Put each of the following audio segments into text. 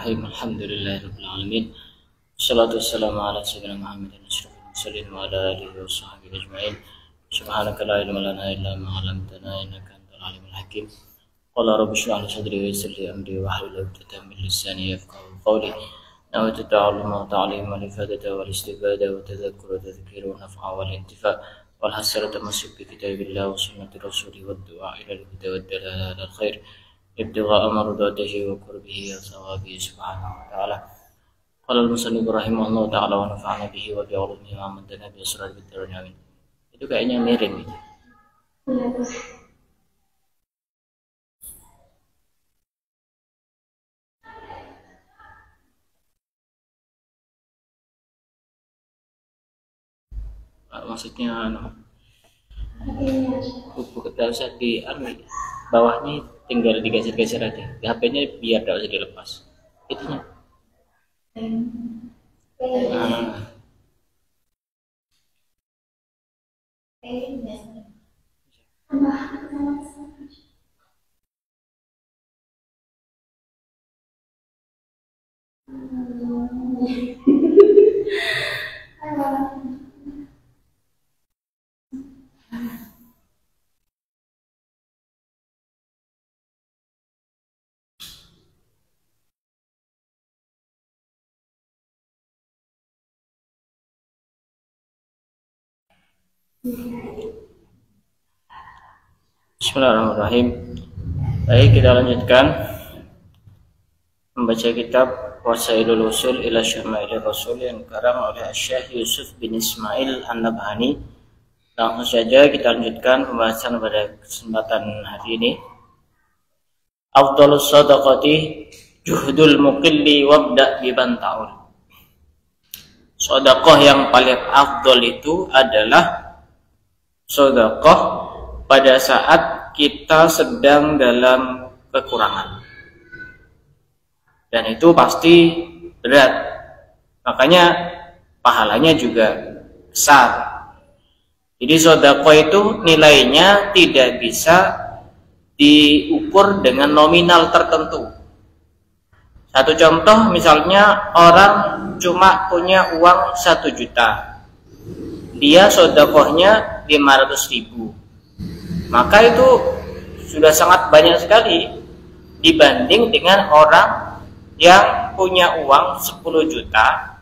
Alhamdulillahirabbil alamin. Wassalatu wassalamu ala sayyidina Muhammadin asyrafil mursalin wa ala alihi wa sahbihi ajma'in. Subhanaka la ilma lana illa ma 'allamtana innaka antal alimul hakim. Qala rabbi shrah li sadri wa yassir li amri wahlul 'uqdatam min lisani yafqahu qawli. Nawaitu ta'alluma wa ta'lima li fadata wal istifada wa tadhakkura tadhkira wa naf'a wal intifa' wal hasrata masuk bi kitabillah wa sunnati rasulih wa du'a ila al-huda wa dalala al khair. Ibtigha'a mardatihi wa qurbihi wa thawabihi subhanahu wa ta'ala. Qala al-musannif rahimahullah ta'ala wa nafa'ana bihi wa bi 'ulumihi wa amadana bi asrar bid-darin amin. Itu kayaknya miring gitu. Maksudnya buku tidak usah di bawahnya tinggal digeser-geser aja. Di HP-nya biar tidak usah dilepas. Itunya. Bismillahirrahmanirrahim. Baik, kita lanjutkan membaca kitab Wasailul Usul ila Syama'il Rasul yang dikarang oleh Syekh Yusuf bin Ismail An-Nabhani. Langsung saja kita lanjutkan pembahasan pada kesempatan hari ini. Afdhalus shadaqati juhdul muqilli wabda biman ta'ul. Sedekah yang paling afdal itu adalah sedekah pada saat kita sedang dalam kekurangan, dan itu pasti berat, makanya pahalanya juga besar. Jadi sedekah itu nilainya tidak bisa diukur dengan nominal tertentu. Satu contoh, misalnya orang cuma punya uang 1 juta, dia sedekahnya 500.000, maka itu sudah sangat banyak sekali dibanding dengan orang yang punya uang 10 juta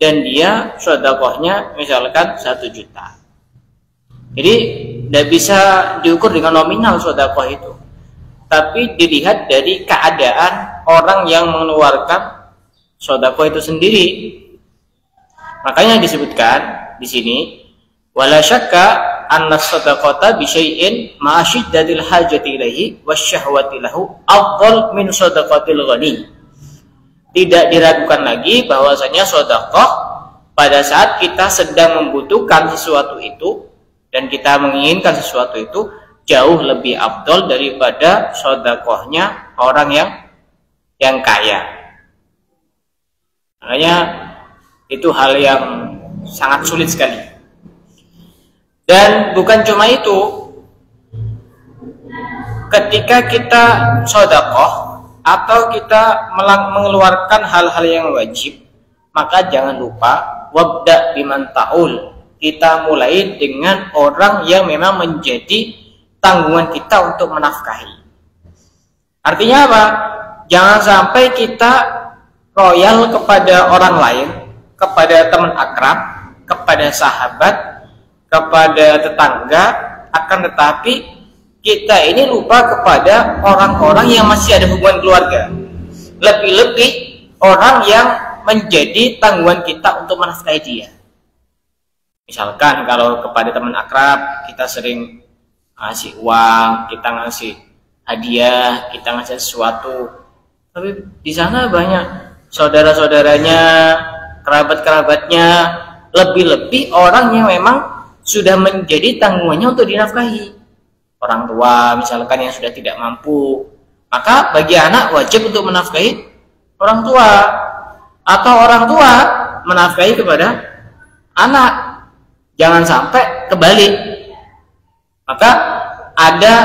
dan dia sedekahnya misalkan 1 juta. Jadi tidak bisa diukur dengan nominal sedekah itu, tapi dilihat dari keadaan orang yang mengeluarkan sedekah itu sendiri. Makanya disebutkan di sini, wala syakka anna sadaqata bi syai'in ma syiddatil hajati ilaihi wasyahwati lahu afdal min sadaqatil ghani. Tidak diragukan lagi bahwasanya sedekah pada saat kita sedang membutuhkan sesuatu itu dan kita menginginkan sesuatu itu jauh lebih afdal daripada sedekahnya orang yang kaya. Makanya itu hal yang sangat sulit sekali. Dan bukan cuma itu, ketika kita sedekah atau kita mengeluarkan hal-hal yang wajib, maka jangan lupa wabda biman ta'ul. Kita mulai dengan orang yang memang menjadi tanggungan kita untuk menafkahi. Artinya apa? Jangan sampai kita royal kepada orang lain, kepada teman akrab, kepada sahabat, kepada tetangga, akan tetapi kita ini lupa kepada orang-orang yang masih ada hubungan keluarga. Lebih-lebih orang yang menjadi tanggungan kita untuk menafkahi dia. Misalkan kalau kepada teman akrab kita sering ngasih uang, kita ngasih hadiah, kita ngasih sesuatu, tapi di sana banyak saudara-saudaranya, kerabat-kerabatnya, lebih-lebih orang yang memang sudah menjadi tanggungannya untuk dinafkahi. Orang tua misalkan yang sudah tidak mampu, maka bagi anak wajib untuk menafkahi orang tua, atau orang tua menafkahi kepada anak. Jangan sampai kebalik. Maka ada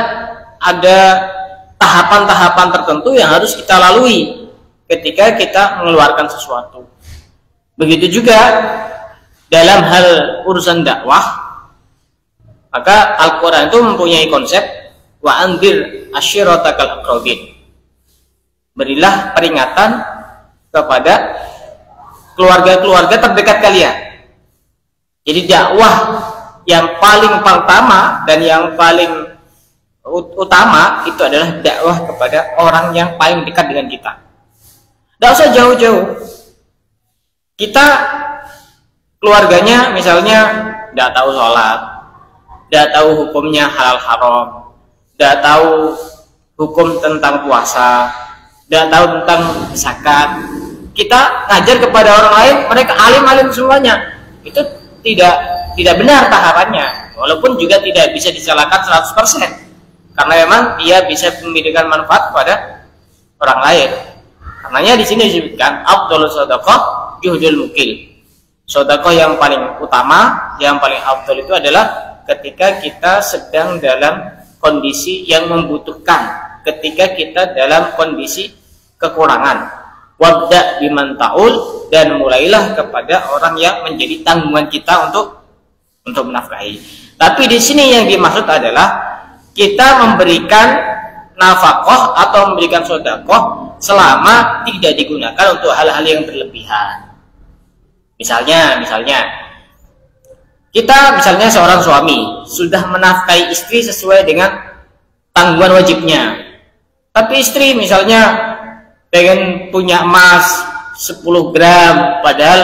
tahapan-tahapan tertentu yang harus kita lalui ketika kita mengeluarkan sesuatu. Begitu juga dalam hal urusan dakwah, maka Al-Quran itu mempunyai konsep wa anzir ashiratakal aqrabin. Berilah peringatan kepada keluarga-keluarga terdekat kalian. Jadi dakwah yang paling pertama dan yang paling utama itu adalah dakwah kepada orang yang paling dekat dengan kita. Tidak usah jauh-jauh. Kita keluarganya misalnya tidak tahu sholat, tidak tahu hukumnya halal haram, tidak tahu hukum tentang puasa, tidak tahu tentang zakat. Kita ngajar kepada orang lain, mereka alim-alim semuanya. Itu tidak benar tahapannya. Walaupun juga tidak bisa disalahkan 100%. Karena memang dia bisa memberikan manfaat kepada orang lain. Karenanya di sini disebutkan afdhalus shadaqah juhdul mukil. Sedekah yang paling utama, yang paling afdal itu adalah ketika kita sedang dalam kondisi yang membutuhkan, ketika kita dalam kondisi kekurangan. Wabda biman ta'ul, dan mulailah kepada orang yang menjadi tanggungan kita untuk menafkahi. Tapi di sini yang dimaksud adalah kita memberikan nafkah atau memberikan sedekah selama tidak digunakan untuk hal-hal yang berlebihan. Misalnya kita seorang suami sudah menafkahi istri sesuai dengan tanggungan wajibnya, tapi istri misalnya pengen punya emas 10 gram padahal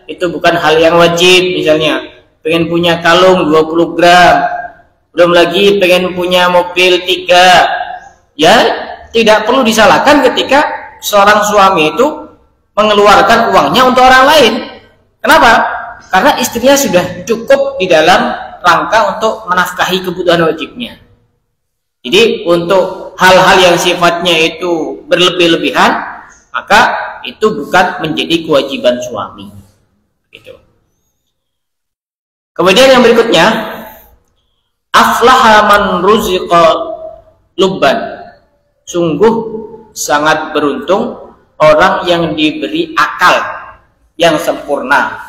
itu bukan hal yang wajib, misalnya pengen punya kalung 20 gram, belum lagi pengen punya mobil 3, ya tidak perlu disalahkan ketika seorang suami itu mengeluarkan uangnya untuk orang lain. Kenapa? Karena istrinya sudah cukup di dalam rangka untuk menafkahi kebutuhan wajibnya. Jadi untuk hal-hal yang sifatnya itu berlebih-lebihan, maka itu bukan menjadi kewajiban suami. Gitu. Kemudian yang berikutnya, aflaha man ruziqa lubban. Sungguh sangat beruntung orang yang diberi akal yang sempurna.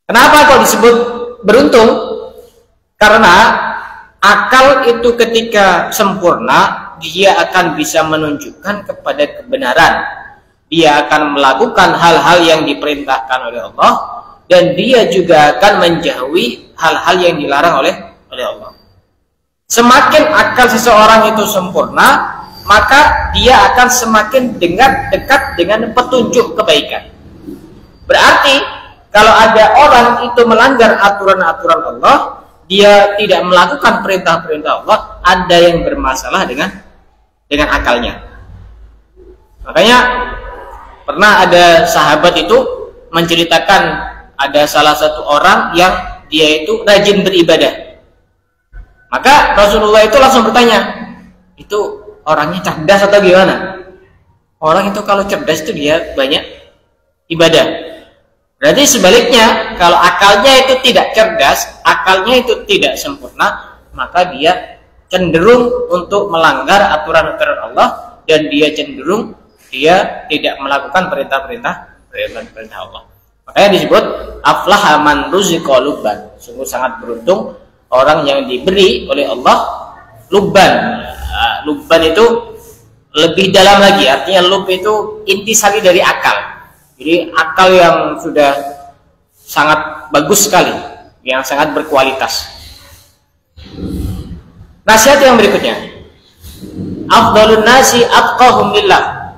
Kenapa kok disebut beruntung? Karena akal itu ketika sempurna, dia akan bisa menunjukkan kepada kebenaran. Dia akan melakukan hal-hal yang diperintahkan oleh Allah, dan dia juga akan menjauhi hal-hal yang dilarang oleh Allah. Semakin akal seseorang itu sempurna, maka dia akan semakin dekat dengan petunjuk kebaikan. Berarti kalau ada orang itu melanggar aturan-aturan Allah, dia tidak melakukan perintah-perintah Allah, ada yang bermasalah dengan akalnya. Makanya pernah ada sahabat itu menceritakan ada salah satu orang yang dia itu rajin beribadah. Maka Rasulullah itu langsung bertanya, itu orangnya cerdas atau gimana? Orang itu kalau cerdas itu dia banyak ibadah. Berarti sebaliknya, kalau akalnya itu tidak cerdas, akalnya itu tidak sempurna, maka dia cenderung untuk melanggar aturan-aturan Allah, dan dia cenderung dia tidak melakukan perintah Allah. Makanya disebut aflaha man ruziqa lubban. Sungguh sangat beruntung orang yang diberi oleh Allah lubban. Lubban itu lebih dalam lagi, artinya lub itu intisari dari akal. Jadi akal yang sudah sangat bagus sekali, yang sangat berkualitas. Nasihat yang berikutnya, afdhalun nasi atqahum lillah.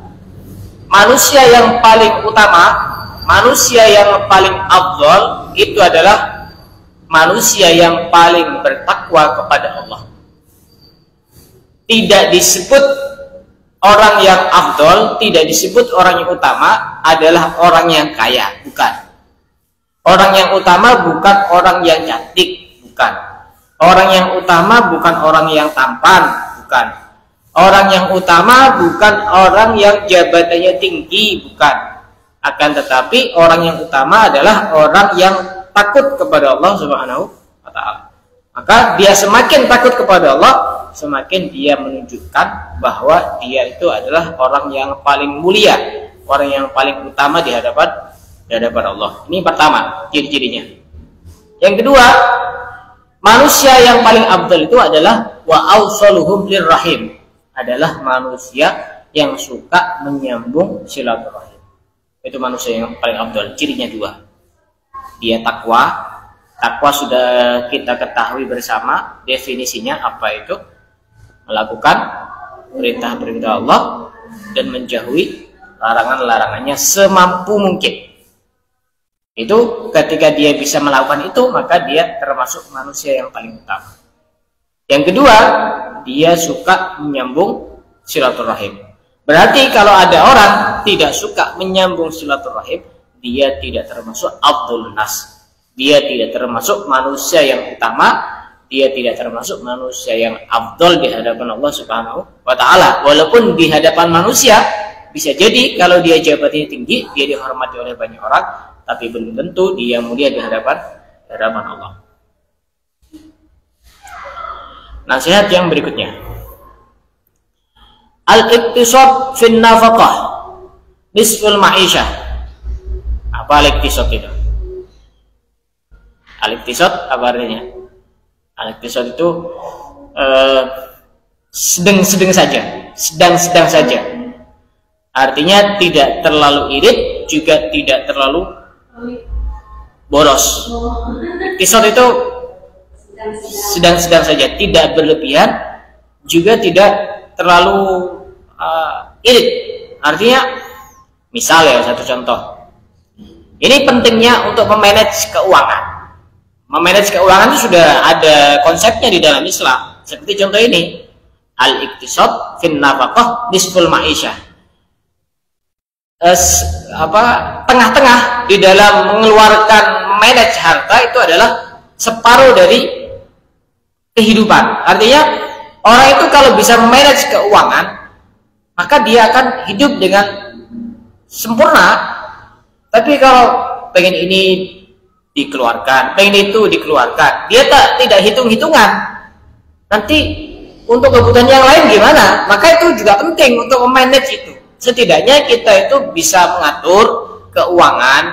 Manusia yang paling utama, manusia yang paling afdhal itu adalah manusia yang paling bertakwa kepada Allah. Tidak disebut orang yang afdol, tidak disebut orang yang utama adalah orang yang kaya, bukan. Orang yang utama bukan orang yang cantik, bukan. Orang yang utama bukan orang yang tampan, bukan. Orang yang utama bukan orang yang jabatannya tinggi, bukan. Akan tetapi orang yang utama adalah orang yang takut kepada Allah Subhanahu wa ta'ala. Maka dia semakin takut kepada Allah, semakin dia menunjukkan bahwa dia itu adalah orang yang paling mulia, orang yang paling utama di hadapan Allah. Ini pertama ciri-cirinya. Yang kedua, manusia yang paling afdal itu adalah wa awsaluhum lirrahim, adalah manusia yang suka menyambung silaturahim. Itu manusia yang paling afdal. Cirinya dua, dia takwa. Takwa sudah kita ketahui bersama definisinya apa itu: melakukan perintah-perintah Allah dan menjauhi larangan-larangannya semampu mungkin. Itu ketika dia bisa melakukan itu, maka dia termasuk manusia yang paling utama. Yang kedua, dia suka menyambung silaturahim. Berarti kalau ada orang tidak suka menyambung silaturahim, dia tidak termasuk afdhalun nas. Dia tidak termasuk manusia yang utama, dia tidak termasuk manusia yang afdal di hadapan Allah Subhanahu wa taala. Walaupun di hadapan manusia bisa jadi kalau dia jabatannya tinggi, dia dihormati oleh banyak orang, tapi belum tentu dia mulia di hadapan Allah. Nasihat yang berikutnya, al-iktisad fin nafaqah nisful ma'isyah. Apa al-iktisad itu? Al-iktisad apa artinya? Al-iktisad itu sedang-sedang saja. Artinya tidak terlalu irit, juga tidak terlalu boros. Iktisad itu sedang-sedang saja, tidak berlebihan, juga tidak terlalu irit. Artinya, misal ya, satu contoh. Ini pentingnya untuk memanage keuangan. Memanage keuangan itu sudah ada konsepnya di dalam Islam. Seperti contoh ini, al-iktisad fin nafaqah nisful ma'isyah. Tengah-tengah di dalam mengeluarkan manage harta itu adalah separuh dari kehidupan. Artinya orang itu kalau bisa manage keuangan, maka dia akan hidup dengan sempurna. Tapi kalau pengen ini dikeluarkan, pengen itu dikeluarkan, dia tidak hitung-hitungan. Nanti untuk kebutuhan yang lain gimana? Maka itu juga penting untuk memanage itu. Setidaknya kita itu bisa mengatur keuangan,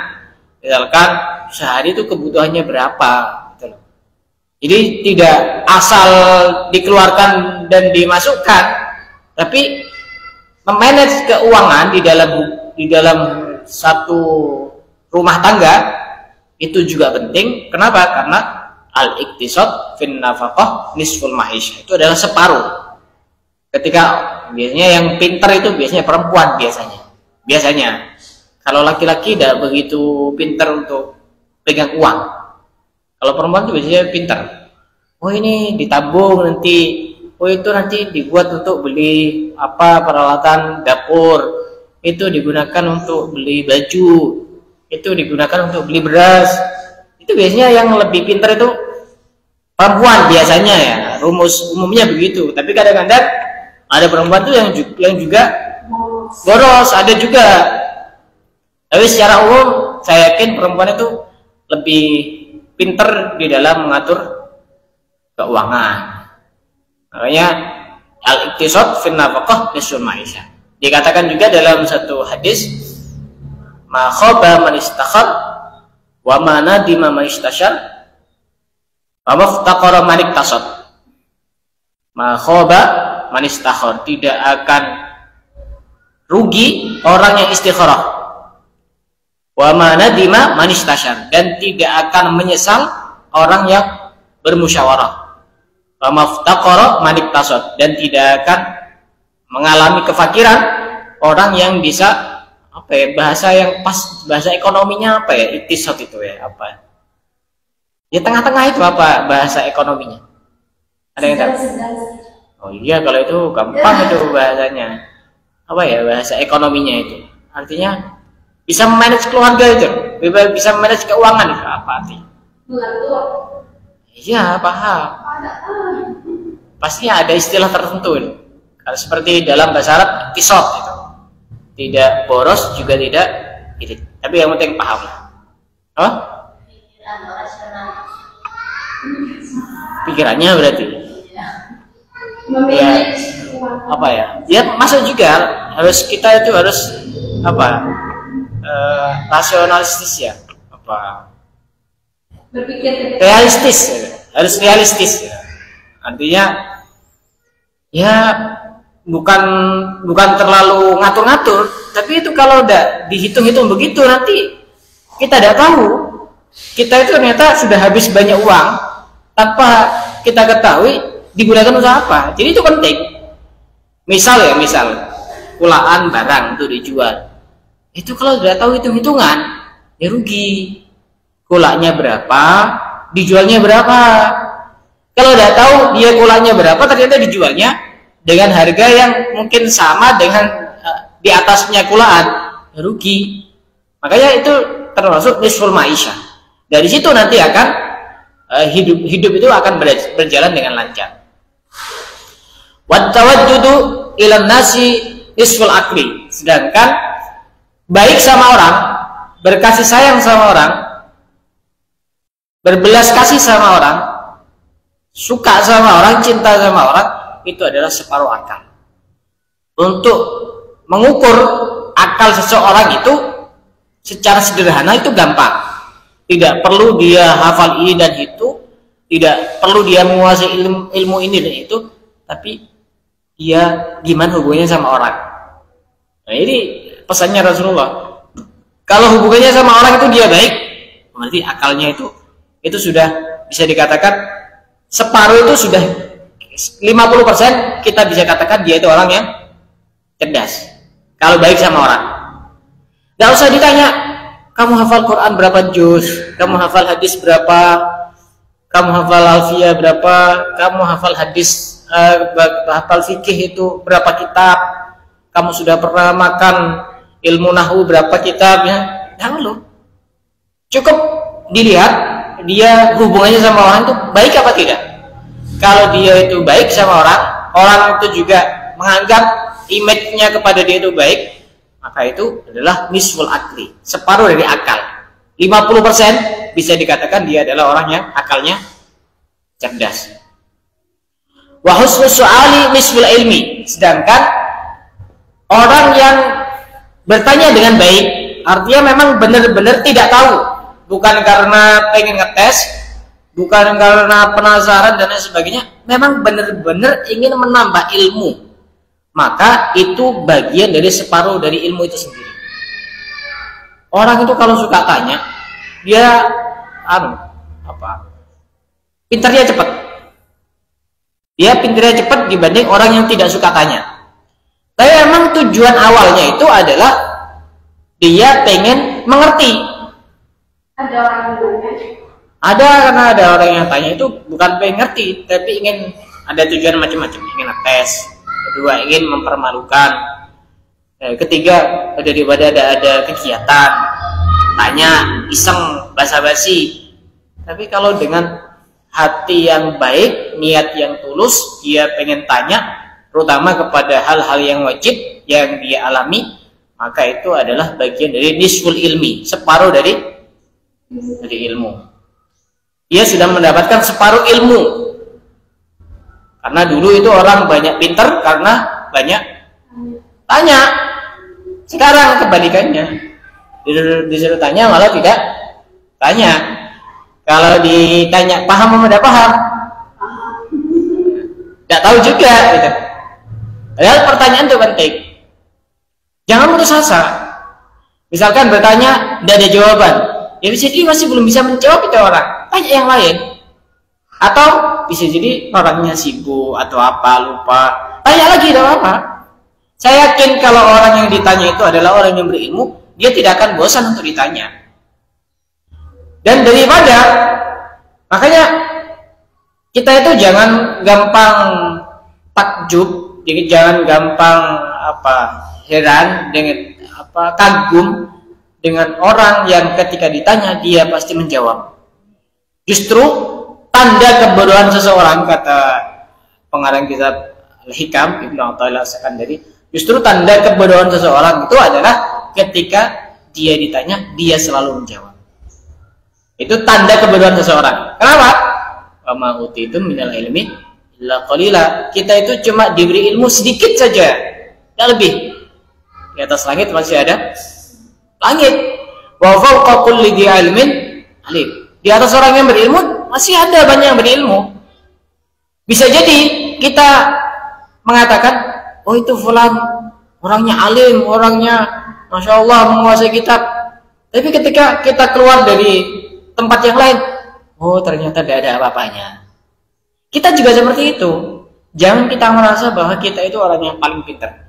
misalkan sehari itu kebutuhannya berapa, gitu loh. Jadi tidak asal dikeluarkan dan dimasukkan, tapi memanage keuangan di dalam satu rumah tangga itu juga penting. Kenapa? Karena al-iktisad fin nafaqah nisful ma'isyah, itu adalah separuh. Ketika biasanya yang pintar itu biasanya perempuan biasanya. Kalau laki-laki tidak begitu pintar untuk pegang uang. Kalau perempuan itu biasanya pintar. Oh ini ditabung nanti, oh itu nanti dibuat untuk beli peralatan dapur, itu digunakan untuk beli baju, itu digunakan untuk beli beras. Itu biasanya yang lebih pintar itu perempuan biasanya ya, rumus umumnya begitu. Tapi kadang-kadang ada perempuan tuh yang juga boros, ada juga. Tapi secara umum saya yakin perempuan itu lebih pintar di dalam mengatur keuangan. Makanya al-iktisad fin nafaqah nisful ma'isyah. Dikatakan juga dalam satu hadis, ma khaba man istakhar wa ma nadima man istashar wa maftaqara man iktasad. Ma khaba man istakhar, tidak akan rugi orang yang istikharah. Wa ma nadima man istashar, dan tidak akan menyesal orang yang bermusyawarah. Wa maftaqara man iktasad, dan tidak akan mengalami kefakiran orang yang bisa bahasa yang pas, bahasa ekonominya iktisad itu ya ya tengah-tengah itu bahasa ekonominya, ada yang tahu? Oh iya, kalau itu gampang itu bahasanya. Bahasa ekonominya itu artinya bisa manage keluarga itu, bisa manage keuangan itu apa artinya? Iya, paham. Pasti ada istilah tertentu ini. Kalau seperti dalam bahasa Arab iktisad itu. Tidak boros juga tidak irit. Tapi yang penting paham. Pikirannya berarti. ya apa ya? Ya masuk juga, harus kita itu harus apa? Rasionalistis ya, apa? Berpikir Realistis, harus realistis ya. Artinya ya bukan terlalu ngatur-ngatur, tapi itu kalau udah dihitung-hitung begitu nanti kita tidak tahu kita itu ternyata sudah habis banyak uang tanpa kita ketahui digunakan usaha apa. Jadi itu penting. Misal kulaan barang itu dijual, itu kalau sudah tahu hitung-hitungan ya rugi. Kulanya berapa, dijualnya berapa. Kalau udah tahu dia kulanya berapa, ternyata dijualnya dengan harga yang mungkin sama dengan di atasnya kulaan, ya rugi. Makanya itu termasuk nisful maisha. Dari situ nanti akan hidup itu akan berjalan dengan lancar. Wat tawajjudu ilan nasi nisful akli. Sedangkan baik sama orang, berkasih sayang sama orang, berbelas kasih sama orang, suka sama orang, cinta sama orang, itu adalah separuh akal. Untuk mengukur akal seseorang itu secara sederhana itu gampang. Tidak perlu dia hafal ini dan itu, tidak perlu dia menguasai ilmu ini dan itu, tapi dia gimana hubungannya sama orang. Nah ini pesannya Rasulullah. Kalau hubungannya sama orang itu dia baik, berarti akalnya itu sudah bisa dikatakan separuh, itu sudah 50% kita bisa katakan dia itu orang yang cerdas. Kalau baik sama orang, nggak usah ditanya kamu hafal Quran berapa juz, kamu hafal hadis berapa, kamu hafal alfiyah berapa, kamu hafal hadis hafal fikih itu berapa kitab, kamu sudah pernah makan ilmu nahwu berapa kitabnya. Jangan lu, cukup dilihat dia hubungannya sama orang itu baik apa tidak. Kalau dia itu baik sama orang, orang itu juga menganggap image-nya kepada dia itu baik, maka itu adalah nisful akli, separuh dari akal. 50% bisa dikatakan dia adalah orang yang akalnya cerdas. Wa husnul su'ali nisful ilmi. Sedangkan orang yang bertanya dengan baik, artinya memang benar-benar tidak tahu, bukan karena pengen ngetes, bukan karena penasaran dan lain sebagainya, memang benar-benar ingin menambah ilmu, maka itu bagian dari separuh dari ilmu itu sendiri. Orang itu kalau suka tanya, dia pinternya cepat. Dia pinternya cepat dibanding orang yang tidak suka tanya. Tapi memang tujuan awalnya itu adalah dia pengen mengerti. Ada orang yang tanya. Ada, karena ada orang yang tanya itu bukan pengen ngerti, tapi ingin ada tujuan macam-macam, ingin ngetes. Kedua, ingin mempermalukan. Ketiga, daripada ada kegiatan, tanya, iseng, basa-basi. Tapi kalau dengan hati yang baik, niat yang tulus, dia pengen tanya, terutama kepada hal-hal yang wajib yang dia alami, maka itu adalah bagian dari nisful ilmi, separuh dari ilmu. Dia sudah mendapatkan separuh ilmu. Karena dulu itu orang banyak pinter karena banyak tanya. Sekarang kebalikannya, disuruh tanya malah tidak tanya. Kalau ditanya paham atau tidak paham, tidak tahu juga gitu. Padahal pertanyaan itu penting. Jangan putus asa. Misalkan bertanya tidak ada jawaban, ya bisa jadi masih belum bisa menjawab itu orang, tanya yang lain. Atau bisa jadi orangnya sibuk atau apa, lupa, tanya lagi, tidak apa. Saya yakin kalau orang yang ditanya itu adalah orang yang berilmu, dia tidak akan bosan untuk ditanya. Dan daripada, makanya kita itu jangan gampang takjub, jadi jangan gampang heran dengan kagum dengan orang yang ketika ditanya dia pasti menjawab. Justru tanda kebodohan seseorang, kata pengarang kitab Al-Hikam Ibnu Athaillah As-Sakandari, justru tanda kebodohan seseorang itu adalah ketika dia ditanya dia selalu menjawab. Itu tanda kebodohan seseorang. Kenapa? Wa ma utitum minal ilmi la qalila. Kita itu cuma diberi ilmu sedikit saja, tidak lebih. Di atas langit masih ada langit. Wa fawqa kulli dhi ilmin alim. Di atas orang yang berilmu masih ada banyak yang berilmu. Bisa jadi kita mengatakan, oh itu fulan orangnya alim, orangnya masya Allah menguasai kitab. Tapi ketika kita keluar dari tempat yang lain, oh ternyata tidak ada apa-apanya. Kita juga seperti itu. Jangan kita merasa bahwa kita itu orang yang paling pintar.